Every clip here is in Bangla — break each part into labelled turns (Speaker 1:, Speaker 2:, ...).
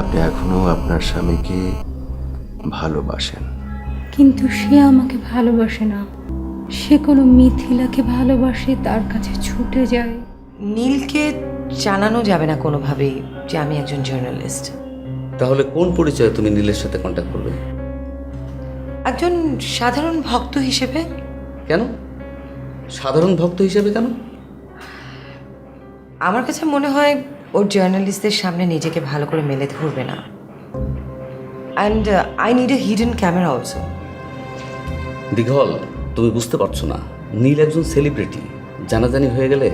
Speaker 1: আপনি এখনো আপনার স্বামীকে ভালোবাসেন।
Speaker 2: কিন্তু সে আমাকে ভালোবাসে না। সে কোনো মিথিলাকে ভালোবাসে, তার কাছে ছুটে যায়।
Speaker 3: নীলকে জানানো যাবে না কোনোভাবেই যে আমি একজন জার্নালিস্ট।
Speaker 4: তাহলে কোন পরিচয়ে তুমি নীলের সাথে কন্ট্যাক্ট করবে?
Speaker 3: একজন সাধারণ ভক্ত হিসেবে।
Speaker 4: কেন সাধারণ ভক্ত হিসেবে কেন?
Speaker 3: আমার কাছে মনে হয় ওর জার্নালিস্টদের সামনে নিজেকে ভালো করে মেলে ধরবে না। And I need a hidden camera also.
Speaker 4: Dighal, তুমি বুঝতে পারছো না, নীল একজন সেলিব্রিটি। জানাজানি হয়ে গেলে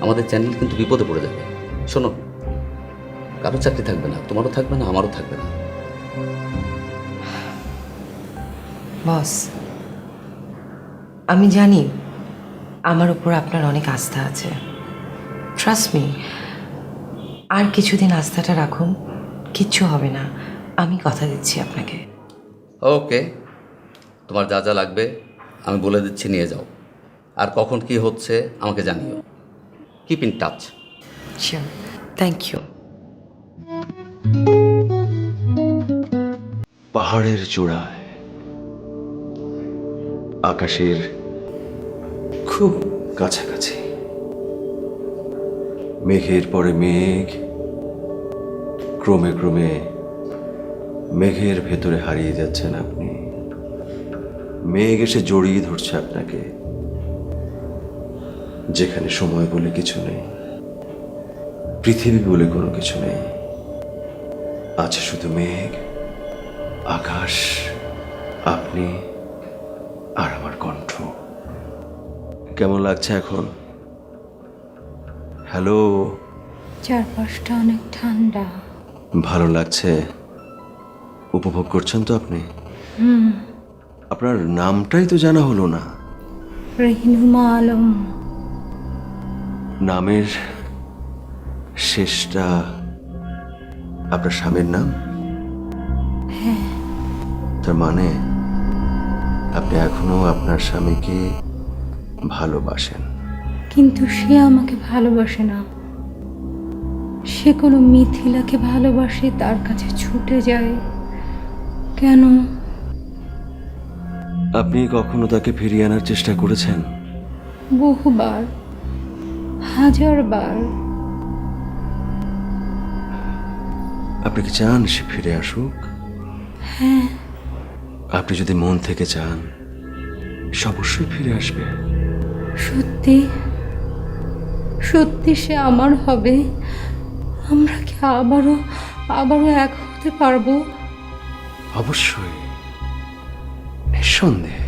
Speaker 4: আমাদের চ্যানেল কিন্তু বিপদে পড়ে যাবে। শোনো, কারো চাকরি থাকবে না, তোমারও থাকবে না, আমারও থাকবে না।
Speaker 3: বস, আমি জানি আমার উপর আপনার অনেক আস্থা আছে। ট্রাস্ট মি, আর কিছুদিন আস্থাটা রাখুন, কিচ্ছু হবে না। আমি কথা দিচ্ছি আপনাকে।
Speaker 4: ওকে, তোমার যা যা লাগবে আমি বলে দিচ্ছি, নিয়ে যাও। আর কখন কি হচ্ছে আমাকে জানিও। Keep in touch.
Speaker 3: Sure, thank you.
Speaker 1: পাহাড়ের চূড়ায় আকাশের খুব কাছাকাছি, মেঘের পরে মেঘ, ক্রমে ক্রমে মেঘের ভেতরে হারিয়ে যাচ্ছেন আপনি। মেঘ এসে জড়িয়ে ধরছে আপনাকে, যেখানে সময় বলে কিছু নেই, পৃথিবী বলে কোনো কিছু নেই। আছে শুধু মেঘ, আকাশ, আপনি আর আমার কণ্ঠ। কেমন লাগছে এখন? হ্যালো,
Speaker 2: চারপাশটা অনেক ঠান্ডা।
Speaker 1: ভালো লাগছে? উপভোগ করছেন তো আপনি? আপনার নামটাই তো জানা হলো না।
Speaker 2: রেহিনুমা আলম।
Speaker 1: নামের শেষটা আপনার স্বামীর নাম? তার মানে আপনি এখনো আপনার স্বামীকে ভালোবাসেন।
Speaker 2: কিন্তু সে আমাকে ভালোবাসে না। সে কোনো মিথিলাকে ভালোবাসে, তার কাছে ছুটে যায়। কেন?
Speaker 1: আপনি কখনো তাকে ফিরিয়ে আনার চেষ্টা করেছেন?
Speaker 2: বহুবার, হাজারবার।
Speaker 1: আপনি কি চান সে ফিরে আসুক?
Speaker 2: হ্যাঁ।
Speaker 1: আপনি যদি মন থেকে চান, সে অবশ্যই ফিরে আসবে।
Speaker 2: সত্যি সত্যি সে আমার হবে? আমরা কি আবারও আবারও এক হতে পারবো?
Speaker 1: অবশ্যই, নিঃসন্দেহে।